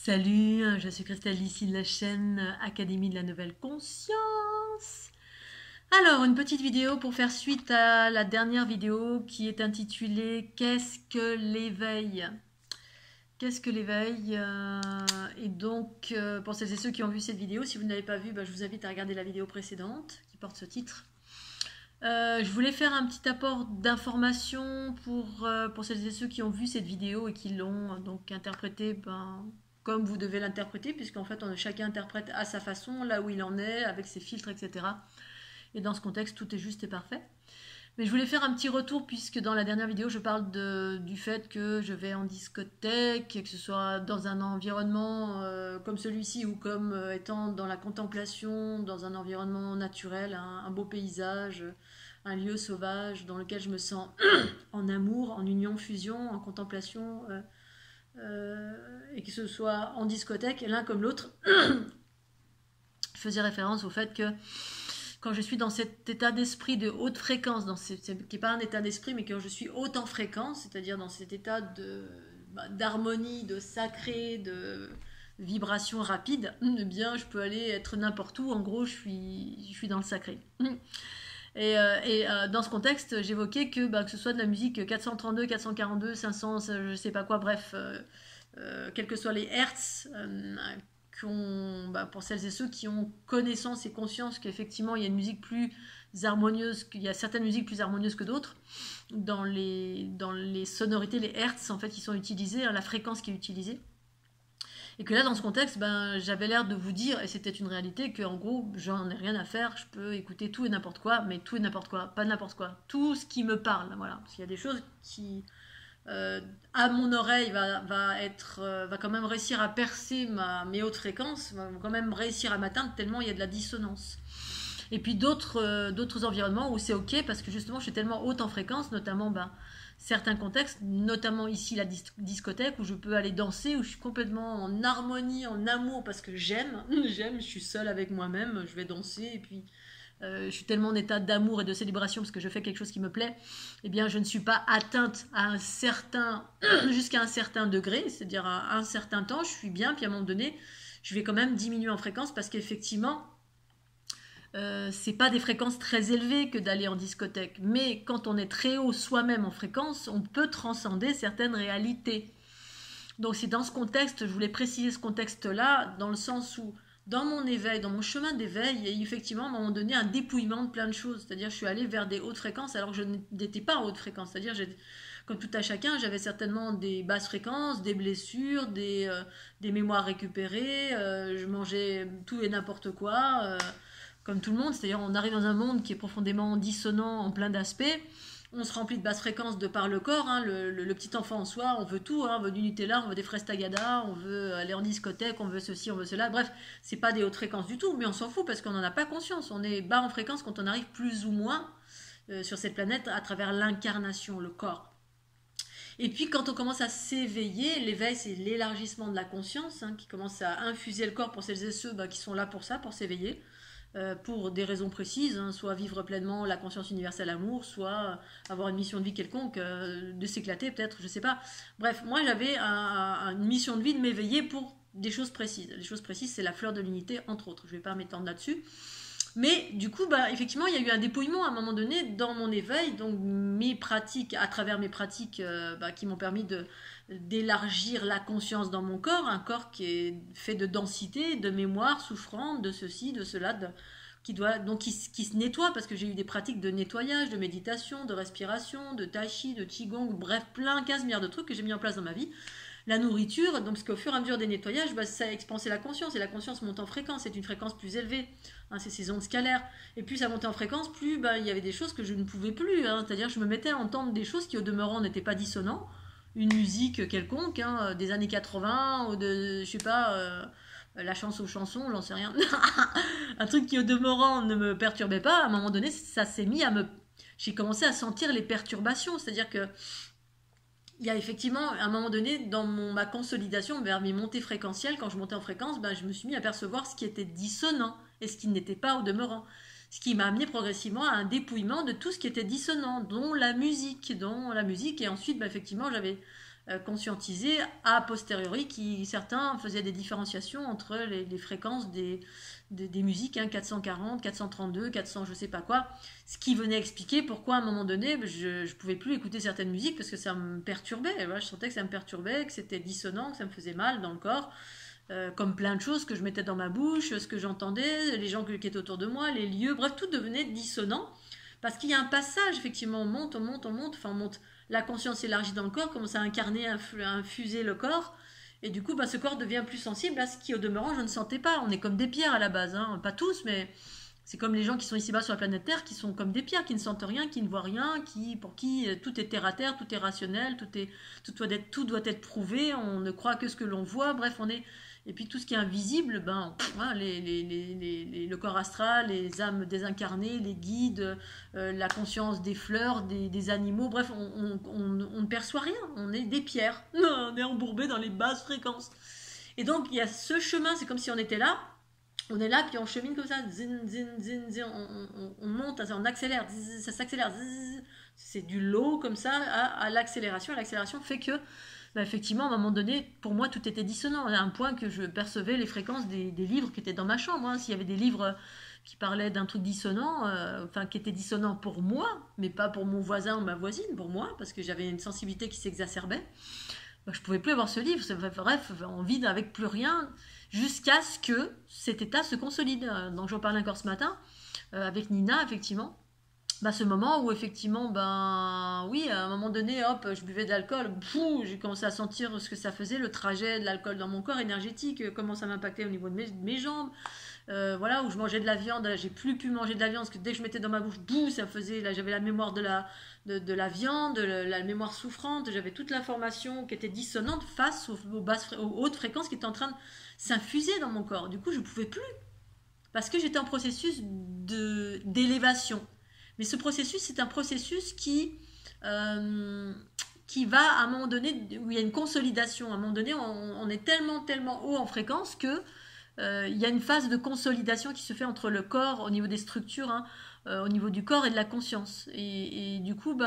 Salut, je suis Christelle ici de la chaîne Académie de la Nouvelle Conscience. Alors, une petite vidéo pour faire suite à la dernière vidéo qui est intitulée Qu'est-ce que l'éveil? Qu'est-ce que l'éveil? Et donc, pour celles et ceux qui ont vu cette vidéo, si vous ne l'avez pas vue, je vous invite à regarder la vidéo précédente qui porte ce titre. Je voulais faire un petit apport d'information pour celles et ceux qui ont vu cette vidéo et qui l'ont donc interprétée comme vous devez l'interpréter, puisqu'en fait chacun interprète à sa façon, là où il en est, avec ses filtres, etc. Et dans ce contexte, tout est juste et parfait. Mais je voulais faire un petit retour, puisque dans la dernière vidéo, je parle du fait que je vais en discothèque, que ce soit dans un environnement comme celui-ci, ou comme étant dans la contemplation, dans un environnement naturel, un beau paysage, un lieu sauvage dans lequel je me sens en amour, en union, fusion, en contemplation, et que ce soit en discothèque, l'un comme l'autre. Je faisais référence au fait que quand je suis dans cet état d'esprit de haute fréquence, qui n'est pas un état d'esprit, mais quand je suis haute en fréquence, c'est-à-dire dans cet état d'harmonie, de sacré, de vibration rapide, eh bien je peux aller être n'importe où. En gros, je suis dans le sacré. Et dans ce contexte, j'évoquais que ce soit de la musique 432, 442, 500, je sais pas quoi, bref, quels que soient les hertz, pour celles et ceux qui ont connaissance et conscience qu'effectivement il y a une musique plus harmonieuse, qu'il y a certaines musiques plus harmonieuses que d'autres, dans les sonorités, les hertz en fait qui sont utilisés, la fréquence qui est utilisée. Et que là, dans ce contexte, j'avais l'air de vous dire, et c'était une réalité, qu'en gros, j'en ai rien à faire, je peux écouter tout et n'importe quoi, mais tout et n'importe quoi, pas n'importe quoi, tout ce qui me parle, voilà. Parce qu'il y a des choses qui, à mon oreille, va quand même réussir à percer mes hautes fréquences, va quand même réussir à m'atteindre tellement il y a de la dissonance. Et puis d'autres environnements où c'est ok, parce que justement, je suis tellement haute en fréquence, notamment, certains contextes, notamment ici la discothèque où je peux aller danser, où je suis complètement en harmonie, en amour, parce que j'aime, je suis seule avec moi-même, je vais danser, et puis je suis tellement en état d'amour et de célébration parce que je fais quelque chose qui me plaît, eh bien je ne suis pas atteinte à jusqu'à un certain degré, c'est-à-dire à un certain temps, je suis bien, puis à un moment donné, je vais quand même diminuer en fréquence parce qu'effectivement, c'est pas des fréquences très élevées que d'aller en discothèque, mais quand on est très haut soi-même en fréquence, on peut transcender certaines réalités. Donc c'est dans ce contexte, je voulais préciser ce contexte-là, dans le sens où dans mon éveil, dans mon chemin d'éveil, il y a eu effectivement à un moment donné un dépouillement de plein de choses, c'est-à-dire je suis allée vers des hautes fréquences alors que je n'étais pas en haute fréquence, c'est-à-dire comme tout à chacun, j'avais certainement des basses fréquences, des blessures, des mémoires récupérées, je mangeais tout et n'importe quoi, comme tout le monde, c'est-à-dire on arrive dans un monde qui est profondément dissonant en plein d'aspects, on se remplit de basses fréquences de par le corps, le petit enfant en soi, on veut tout, on veut du Nutella, on veut des fraises tagada, on veut aller en discothèque, on veut ceci, on veut cela, bref, c'est pas des hautes fréquences du tout, mais on s'en fout parce qu'on n'en a pas conscience, on est bas en fréquence quand on arrive plus ou moins sur cette planète à travers l'incarnation, le corps. Et puis quand on commence à s'éveiller, l'éveil c'est l'élargissement de la conscience qui commence à infuser le corps pour celles et ceux qui sont là pour ça, pour s'éveiller. Pour des raisons précises, soit vivre pleinement la conscience universelle amour, soit avoir une mission de vie quelconque, de s'éclater peut-être, je sais pas. Bref, moi j'avais une mission de vie de m'éveiller pour des choses précises. Les choses précises, c'est la fleur de l'unité, entre autres. Je vais pas m'étendre là-dessus. Mais du coup, effectivement, il y a eu un dépouillement à un moment donné dans mon éveil, donc mes pratiques, à travers mes pratiques qui m'ont permis d'élargir la conscience dans mon corps, un corps qui est fait de densité, de mémoire souffrante, de ceci, de cela, qui se nettoie, parce que j'ai eu des pratiques de nettoyage, de méditation, de respiration, de tai chi, de qigong, bref, plein, 15 milliards de trucs que j'ai mis en place dans ma vie. La nourriture, donc parce qu'au fur et à mesure des nettoyages, ça a expansé la conscience, et la conscience monte en fréquence, c'est une fréquence plus élevée, c'est ces ondes scalaires, et plus ça montait en fréquence, plus il y avait des choses que je ne pouvais plus, c'est-à-dire je me mettais à entendre des choses qui au demeurant n'étaient pas dissonants, une musique quelconque, des années 80, ou de, je sais pas, la chance aux chansons, j'en sais rien, un truc qui au demeurant ne me perturbait pas, à un moment donné, ça s'est mis j'ai commencé à sentir les perturbations, c'est-à-dire que il y a effectivement, à un moment donné, dans ma consolidation vers mes montées fréquentielles, quand je montais en fréquence, je me suis mis à percevoir ce qui était dissonant et ce qui n'était pas au demeurant. Ce qui m'a amené progressivement à un dépouillement de tout ce qui était dissonant, dont la musique. Et ensuite, effectivement, j'avais conscientisé a posteriori, certains faisaient des différenciations entre les fréquences des musiques, hein, 440, 432, 400, je sais pas quoi, ce qui venait expliquer pourquoi à un moment donné, je pouvais plus écouter certaines musiques parce que ça me perturbait, voilà, je sentais que ça me perturbait, que c'était dissonant, que ça me faisait mal dans le corps. Comme plein de choses que je mettais dans ma bouche, ce que j'entendais, les gens qui étaient autour de moi, les lieux, bref, tout devenait dissonant. Parce qu'il y a un passage, effectivement, on monte, enfin on monte, la conscience s'élargit dans le corps, commence à incarner, à infuser le corps, et du coup, ce corps devient plus sensible à ce qui, au demeurant, je ne sentais pas. On est comme des pierres à la base, hein. Pas tous, mais c'est comme les gens qui sont ici-bas sur la planète Terre, qui sont comme des pierres, qui ne sentent rien, qui ne voient rien, pour qui tout est terre à terre, tout est rationnel, tout doit être prouvé, on ne croit que ce que l'on voit, bref, on est... Et puis tout ce qui est invisible, le corps astral, les âmes désincarnées, les guides, la conscience des fleurs, des animaux, bref, on ne perçoit rien, on est des pierres, on est embourbé dans les basses fréquences. Et donc il y a ce chemin, c'est comme si on était là, puis on chemine comme ça, zin, zin, zin, zin, on monte, on accélère, ça s'accélère, c'est du low comme ça à l'accélération. L'accélération fait que effectivement, à un moment donné, pour moi, tout était dissonant. À un point que je percevais les fréquences des livres qui étaient dans ma chambre. Hein. S'il y avait des livres qui parlaient d'un truc dissonant, qui étaient dissonants pour moi, mais pas pour mon voisin ou ma voisine, pour moi, parce que j'avais une sensibilité qui s'exacerbait, je ne pouvais plus avoir ce livre. Bref, on vide avec plus rien, jusqu'à ce que cet état se consolide. Donc j'en parlais encore ce matin, avec Nina, effectivement. Ce moment où effectivement, oui, à un moment donné, hop, je buvais de l'alcool, j'ai commencé à sentir ce que ça faisait, le trajet de l'alcool dans mon corps énergétique, comment ça m'impactait au niveau de mes jambes, voilà, où je mangeais de la viande, là, j'ai plus pu manger de la viande, parce que dès que je mettais dans ma bouche, ça faisait, là, j'avais la mémoire de la viande, la mémoire souffrante, j'avais toute l'information qui était dissonante face aux hautes fréquences qui étaient en train de s'infuser dans mon corps. Du coup, je ne pouvais plus, parce que j'étais en processus d'élévation. Mais ce processus, c'est un processus qui va à un moment donné, où il y a une consolidation. À un moment donné, on est tellement, tellement haut en fréquence que il y a une phase de consolidation qui se fait entre le corps, au niveau des structures, hein, au niveau du corps et de la conscience. Et du coup,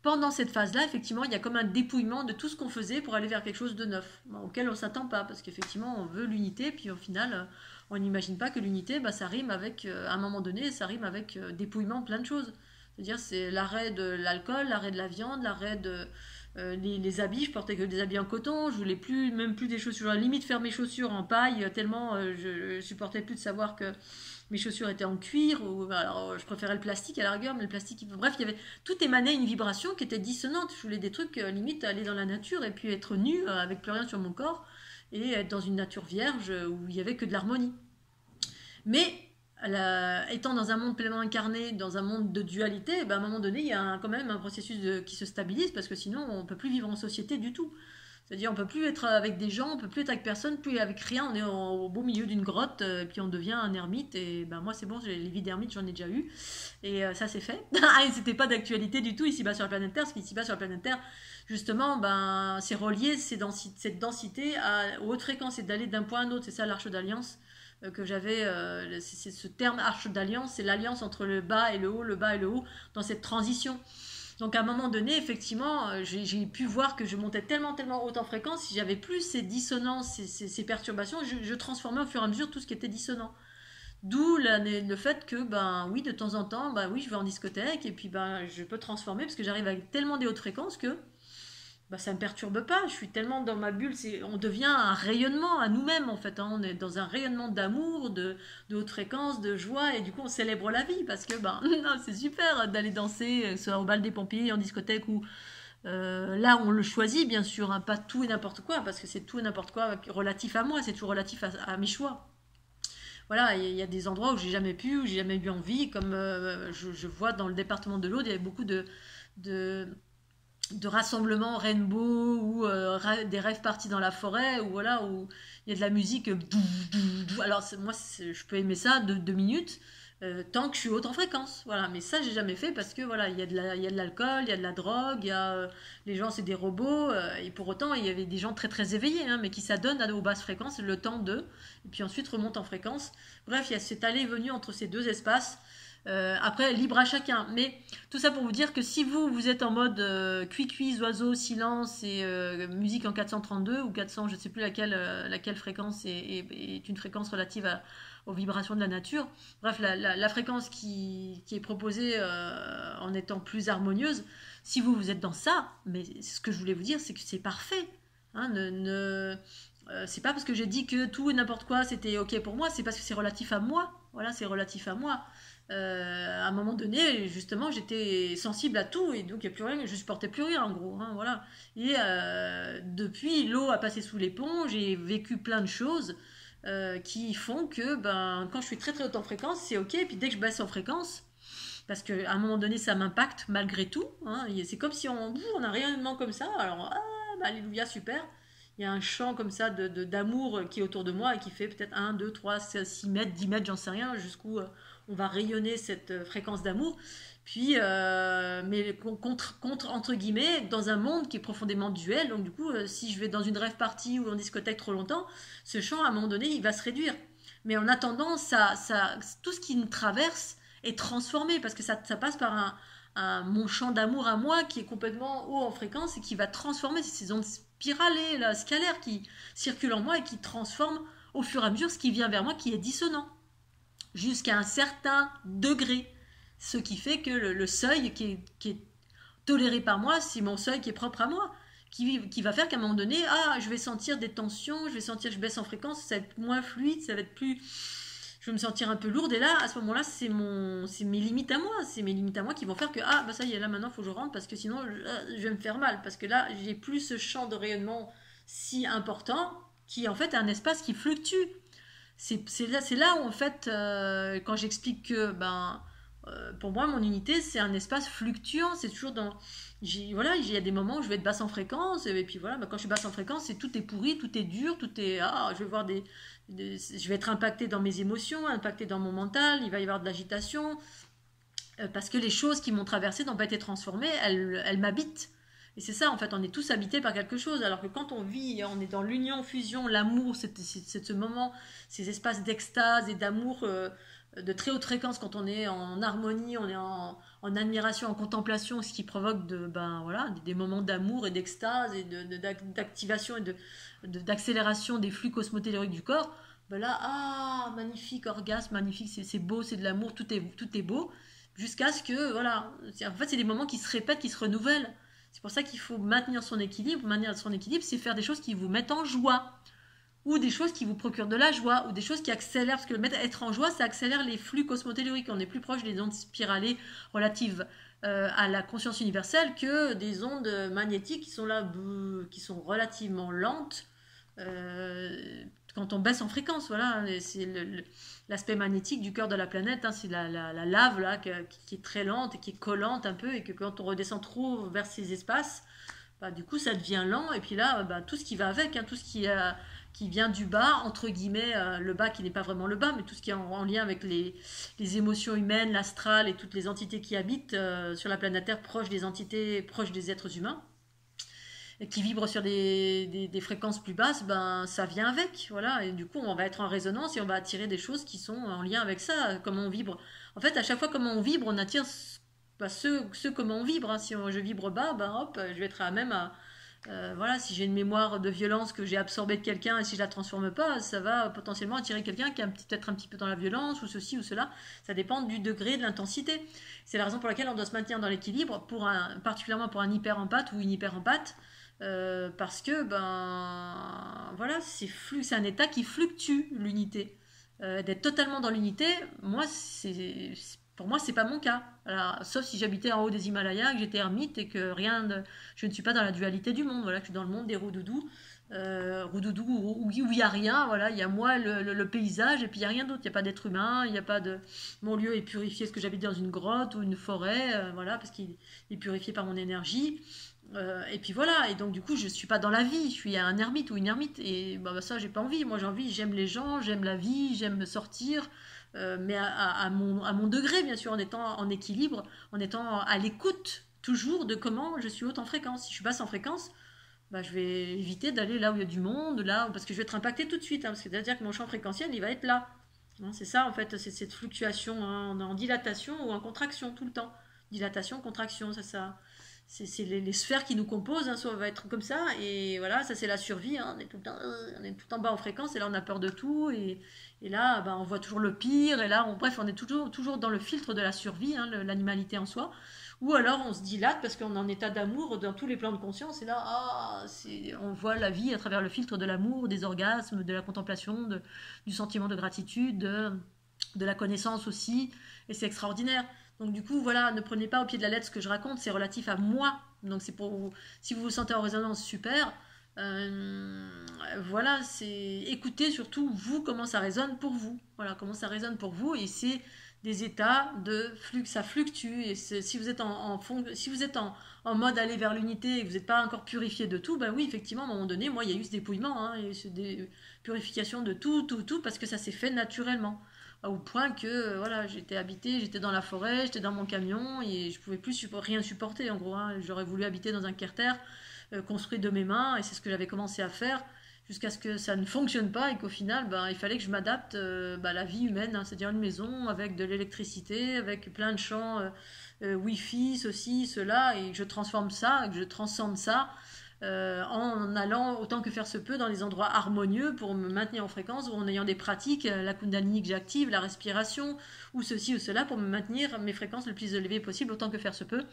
pendant cette phase-là, effectivement, il y a comme un dépouillement de tout ce qu'on faisait pour aller vers quelque chose de neuf, auquel on ne s'attend pas, parce qu'effectivement, on veut l'unité, puis au final... on n'imagine pas que l'unité, ça rime avec, à un moment donné, ça rime avec dépouillement de plein de choses. C'est-à-dire, c'est l'arrêt de l'alcool, l'arrêt de la viande, l'arrêt de les habits. Je portais que des habits en coton, je voulais même plus des chaussures. À la limite, faire mes chaussures en paille, tellement je supportais plus de savoir que mes chaussures étaient en cuir. Alors, je préférais le plastique à la rigueur, mais le plastique, bref, tout émanait une vibration qui était dissonante. Je voulais des trucs, limite, aller dans la nature et puis être nue avec plus rien sur mon corps. Et être dans une nature vierge où il n'y avait que de l'harmonie. Mais étant dans un monde pleinement incarné, dans un monde de dualité, à un moment donné, il y a quand même un processus qui se stabilise, parce que sinon, on ne peut plus vivre en société du tout. C'est-à-dire, on ne peut plus être avec des gens, on ne peut plus être avec personne, plus avec rien, on est au beau milieu d'une grotte, et puis on devient un ermite, et moi c'est bon, les vies d'ermite, j'en ai déjà eu, et ça c'est fait. Et c'était pas d'actualité du tout ici-bas sur la planète Terre, parce qu'ici-bas sur la planète Terre, justement, c'est relié cette densité aux hautes fréquences, et d'aller d'un point à un autre, c'est ça l'arche d'alliance que j'avais, c'est ce terme arche d'alliance, c'est l'alliance entre le bas et le haut, dans cette transition. Donc à un moment donné, effectivement, j'ai pu voir que je montais tellement, tellement haute en fréquence, si j'avais plus ces dissonances, ces perturbations, je transformais au fur et à mesure tout ce qui était dissonant. D'où le fait que, oui, de temps en temps, oui, je vais en discothèque, et puis je peux transformer, parce que j'arrive avec tellement des hautes fréquences que ça ne me perturbe pas, je suis tellement dans ma bulle, on devient un rayonnement à nous-mêmes en fait, hein. On est dans un rayonnement d'amour, de haute fréquence, de joie, et du coup on célèbre la vie, parce que c'est super d'aller danser, soit au bal des pompiers, en discothèque, ou là on le choisit bien sûr, hein, pas tout et n'importe quoi, parce que c'est tout et n'importe quoi relatif à moi, c'est toujours relatif à mes choix. Voilà, il y a des endroits où j'ai jamais pu, où j'ai jamais eu envie, comme je vois dans le département de l'Aude, il y avait beaucoup de rassemblements rainbow, ou des rêves partis dans la forêt, où il y a de la musique, alors moi je peux aimer ça 2 minutes, tant que je suis haute en fréquence, voilà. Mais ça j'ai jamais fait, parce que il y a de l'alcool, il y a de la drogue, les gens c'est des robots, et pour autant il y avait des gens très très éveillés, hein, mais qui s'adonnent aux basses fréquences le temps d'eux, et puis ensuite remontent en fréquence. Bref, il y a cette allée et venue entre ces deux espaces, Après, libre à chacun. Mais tout ça pour vous dire que si vous êtes en mode cuit-cuit, oiseau, silence et musique en 432 ou 400, je ne sais plus laquelle fréquence est une fréquence relative aux vibrations de la nature. Bref, la fréquence qui est proposée en étant plus harmonieuse, si vous êtes dans ça, mais ce que je voulais vous dire, c'est que c'est parfait. Hein, c'est pas parce que j'ai dit que tout et n'importe quoi c'était ok pour moi, c'est parce que c'est relatif à moi. Voilà, c'est relatif à moi. À un moment donné, justement, j'étais sensible à tout et donc il n'y a plus rien, je supportais plus rien en gros. Hein, voilà. Et depuis, l'eau a passé sous les ponts, j'ai vécu plein de choses qui font que ben, quand je suis très très haute en fréquence, c'est ok. Et puis dès que je baisse en fréquence, parce qu'à un moment donné, ça m'impacte malgré tout. Hein, c'est comme si on a rayonnement comme ça. Alors, bah, alléluia, super. Il y a un champ comme ça d'amour qui est autour de moi et qui fait peut-être 1, 2, 3, 6 mètres, 10 mètres, j'en sais rien, jusqu'où on va rayonner cette fréquence d'amour. Puis, mais contre, entre guillemets, dans un monde qui est profondément duel. Donc, du coup, si je vais dans une rave party ou en discothèque trop longtemps, ce champ, à un moment donné, il va se réduire. Mais en attendant, tout ce qui nous traverse est transformé parce que ça passe par mon champ d'amour à moi qui est complètement haut en fréquence et qui va transformer ces ondes spiralées, là, scalaires qui circulent en moi et qui transforment au fur et à mesure ce qui vient vers moi qui est dissonant jusqu'à un certain degré. Ce qui fait que le seuil qui est toléré par moi, c'est mon seuil qui est propre à moi. Qui va faire qu'à un moment donné, je vais sentir des tensions, je vais sentir que je baisse en fréquence, ça va être moins fluide, ça va être plus... Je vais me sentir un peu lourde et là, à ce moment-là, c'est mes limites à moi. C'est mes limites à moi qui vont faire que, bah ça y est, là maintenant, il faut que je rentre parce que sinon, je vais me faire mal. Parce que là, j'ai plus ce champ de rayonnement si important qui, en fait, est un espace qui fluctue. C'est là où, en fait, quand j'explique que, pour moi, mon unité, c'est un espace fluctuant. C'est toujours dans... Voilà, il y a des moments où je vais être basse en fréquence. Et puis voilà, quand je suis basse en fréquence, tout est pourri, tout est dur, tout est... je vais voir je vais être impactée dans mes émotions, impactée dans mon mental, il va y avoir de l'agitation. Parce que les choses qui m'ont traversée n'ont pas été transformées, elles m'habitent. Et c'est ça, en fait, on est tous habités par quelque chose. Alors que quand on vit, on est dans l'union, fusion, l'amour, c'est ce moment, ces espaces d'extase et d'amour de très haute fréquence, quand on est en harmonie, on est en admiration, en contemplation, ce qui provoque des moments d'amour et d'extase et d'activation et d'accélération des flux cosmotelluriques du corps. Ben là, magnifique orgasme, magnifique, c'est beau, c'est de l'amour, tout est beau. Jusqu'à ce que, voilà, en fait, c'est des moments qui se répètent, qui se renouvellent. C'est pour ça qu'il faut maintenir son équilibre. Maintenir son équilibre, c'est faire des choses qui vous mettent en joie. Ou des choses qui vous procurent de la joie. Ou des choses qui accélèrent. Parce que être en joie, ça accélère les flux cosmotelluriques. On est plus proche des ondes spiralées relatives à la conscience universelle que des ondes magnétiques qui sont là, qui sont relativement lentes. Quand on baisse en fréquence, voilà, c'est l'aspect magnétique du cœur de la planète, hein, c'est la lave là, qui est très lente et qui est collante un peu, et que quand on redescend trop vers ces espaces, du coup ça devient lent, et puis là, tout ce qui va avec, hein, tout ce qui vient du bas, entre guillemets, le bas qui n'est pas vraiment le bas, mais tout ce qui est en lien avec les émotions humaines, l'astral et toutes les entités qui habitent sur la planète Terre, proches des entités, proches des êtres humains, qui vibre sur des fréquences plus basses, ça vient avec, voilà, et du coup on va être en résonance et on va attirer des choses qui sont en lien avec ça, comment on vibre. En fait, à chaque fois comment on vibre, on attire ceux comment on vibre, hein. Si je vibre bas, hop, je vais être à même à... voilà, si j'ai une mémoire de violence que j'ai absorbée de quelqu'un et si je la transforme pas, ça va potentiellement attirer quelqu'un qui est peut-être un petit peu dans la violence ou ceci ou cela. Ça dépend du degré de l'intensité. C'est la raison pour laquelle on doit se maintenir dans l'équilibre, particulièrement pour un hyper-empathe ou une hyper-empathe. Parce que voilà, c'est un état qui fluctue, l'unité. D'être totalement dans l'unité, pour moi c'est pas mon cas. Alors, sauf si j'habitais en haut des Himalayas, que j'étais ermite et que je ne suis pas dans la dualité du monde, voilà, que je suis dans le monde des roudoudous, où il n'y a rien, voilà, il y a moi, le paysage, et puis il n'y a rien d'autre, il n'y a pas d'être humain, il n'y a pas de... Mon lieu est purifié, est-ce que j'habite dans une grotte ou une forêt, voilà, parce qu'il est purifié par mon énergie. Et puis voilà, et donc du coup je suis pas dans la vie, je suis un ermite ou une ermite, et ça j'ai pas envie, moi j'ai envie, j'aime les gens, j'aime la vie, j'aime me sortir, mais à mon degré bien sûr, en étant en équilibre, en étant à l'écoute toujours de comment je suis haute en fréquence. Si je suis basse en fréquence, je vais éviter d'aller là où il y a du monde, là, parce que je vais être impactée tout de suite, hein, parce que c'est-à-dire que mon champ fréquentiel il va être là. Hein, c'est ça, en fait, c'est cette fluctuation, hein, on est en dilatation ou en contraction tout le temps. Dilatation, contraction, c'est les sphères qui nous composent, hein, soit on va être comme ça, et voilà, ça c'est la survie, hein, on est tout le temps, on est tout en bas en fréquence, et là on a peur de tout, et là ben, on voit toujours le pire, et là, bref, on est toujours dans le filtre de la survie, hein, l'animalité en soi, ou alors on se dilate parce qu'on est en état d'amour dans tous les plans de conscience, et là, on voit la vie à travers le filtre de l'amour, des orgasmes, de la contemplation, du sentiment de gratitude, de la connaissance aussi, et c'est extraordinaire. Donc du coup, voilà, ne prenez pas au pied de la lettre ce que je raconte, c'est relatif à moi. Donc c'est pour vous, si vous vous sentez en résonance, super. Euh, voilà, c'est écoutez surtout vous comment ça résonne pour vous. Voilà, comment ça résonne pour vous, et c'est des états de flux, ça fluctue. Et si vous êtes si vous êtes en mode aller vers l'unité et que vous n'êtes pas encore purifié de tout, ben oui, effectivement, à un moment donné, moi, il y a eu ce dépouillement, hein, il y a eu des purifications de tout, parce que ça s'est fait naturellement au point que voilà, j'étais habité, j'étais dans la forêt, j'étais dans mon camion et je pouvais plus rien supporter en gros, hein. J'aurais voulu habiter dans un carter construit de mes mains et c'est ce que j'avais commencé à faire jusqu'à ce que ça ne fonctionne pas et qu'au final ben, il fallait que je m'adapte à la vie humaine, hein, c'est-à-dire une maison avec de l'électricité, avec plein de champs Wi-Fi, ceci, cela, et que je transforme ça, que je transcende ça en allant autant que faire se peut dans les endroits harmonieux pour me maintenir en fréquence ou en ayant des pratiques, la kundalini que j'active, la respiration ou ceci ou cela pour me maintenir mes fréquences le plus élevées possible autant que faire se peut.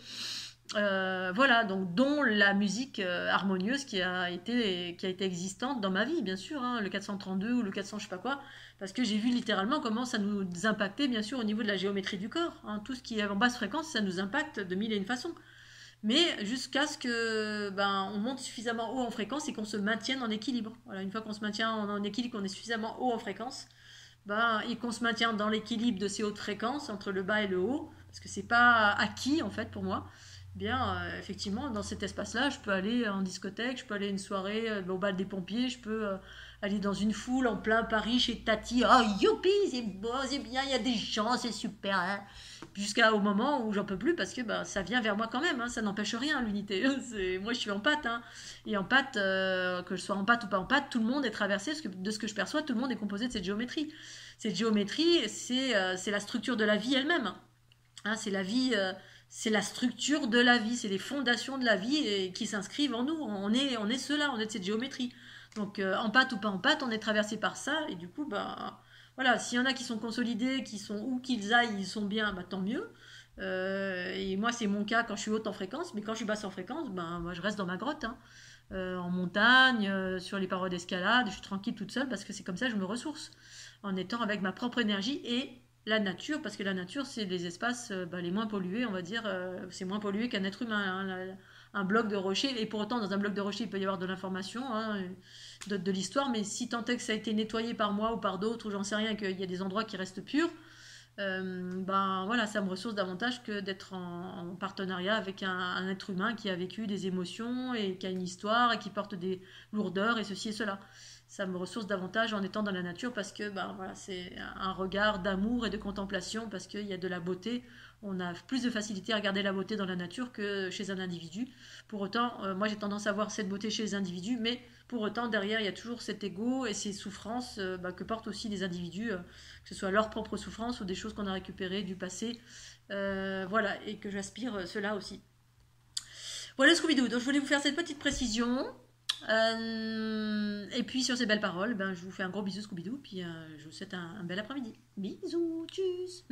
Voilà, donc dont la musique harmonieuse qui a été existante dans ma vie, bien sûr, hein, le 432 ou le 400 je sais pas quoi, parce que j'ai vu littéralement comment ça nous impactait, bien sûr, au niveau de la géométrie du corps, hein, tout ce qui est en basse fréquence, ça nous impacte de mille et une façons. Mais jusqu'à ce que ben, on monte suffisamment haut en fréquence et qu'on se maintienne en équilibre. Voilà, une fois qu'on se maintient en équilibre, qu'on est suffisamment haut en fréquence, ben, et qu'on se maintient dans l'équilibre de ces hautes fréquences entre le bas et le haut, parce que c'est pas acquis en fait pour moi. Bien, effectivement, dans cet espace-là, je peux aller en discothèque, je peux aller à une soirée au bal des pompiers, je peux aller dans une foule en plein Paris chez Tati. Oh, youpi, c'est beau, c'est bien, il y a des gens, c'est super. Hein. Jusqu'au moment où j'en peux plus parce que bah, ça vient vers moi quand même, hein, ça n'empêche rien l'unité. Moi, je suis en pâte. Hein. Et en pâte, que je sois en pâte ou pas en pâte, tout le monde est traversé, de ce que je perçois, tout le monde est composé de cette géométrie. Cette géométrie, c'est la structure de la vie elle-même. Hein, c'est la vie. C'est la structure de la vie, c'est les fondations de la vie qui s'inscrivent en nous. On est cela, on est de cette géométrie. Donc en pâte ou pas en pâte, on est traversé par ça. Et du coup, bah, voilà, s'il y en a qui sont consolidés, qui sont où qu'ils aillent, ils sont bien, bah, tant mieux. Et moi, c'est mon cas quand je suis haute en fréquence, mais quand je suis basse en fréquence, ben, moi, je reste dans ma grotte, hein. En montagne, sur les parois d'escalade, je suis tranquille toute seule parce que c'est comme ça que je me ressource, en étant avec ma propre énergie et la nature, parce que la nature, c'est les espaces les moins pollués, on va dire, c'est moins pollué qu'un être humain. Hein, un bloc de rocher, et pour autant, dans un bloc de rocher, il peut y avoir de l'information, hein, de l'histoire, mais si tant est que ça a été nettoyé par moi ou par d'autres, ou j'en sais rien, qu'il y a des endroits qui restent purs, ben voilà, ça me ressource davantage que d'être en partenariat avec un être humain qui a vécu des émotions et qui a une histoire et qui porte des lourdeurs et ceci et cela. Ça me ressource davantage en étant dans la nature parce que ben, voilà, c'est un regard d'amour et de contemplation parce qu'il y a de la beauté. On a plus de facilité à regarder la beauté dans la nature que chez un individu. Pour autant, moi j'ai tendance à voir cette beauté chez les individus, mais pour autant derrière il y a toujours cet ego et ces souffrances que portent aussi les individus, que ce soit leur propre souffrance ou des choses qu'on a récupérées du passé. Voilà, et que j'aspire cela aussi. Voilà Scooby-Doo, donc je voulais vous faire cette petite précision. Et puis sur ces belles paroles, ben, je vous fais un gros bisou Scooby-Doo, puis je vous souhaite un bel après-midi. Bisous, tchuss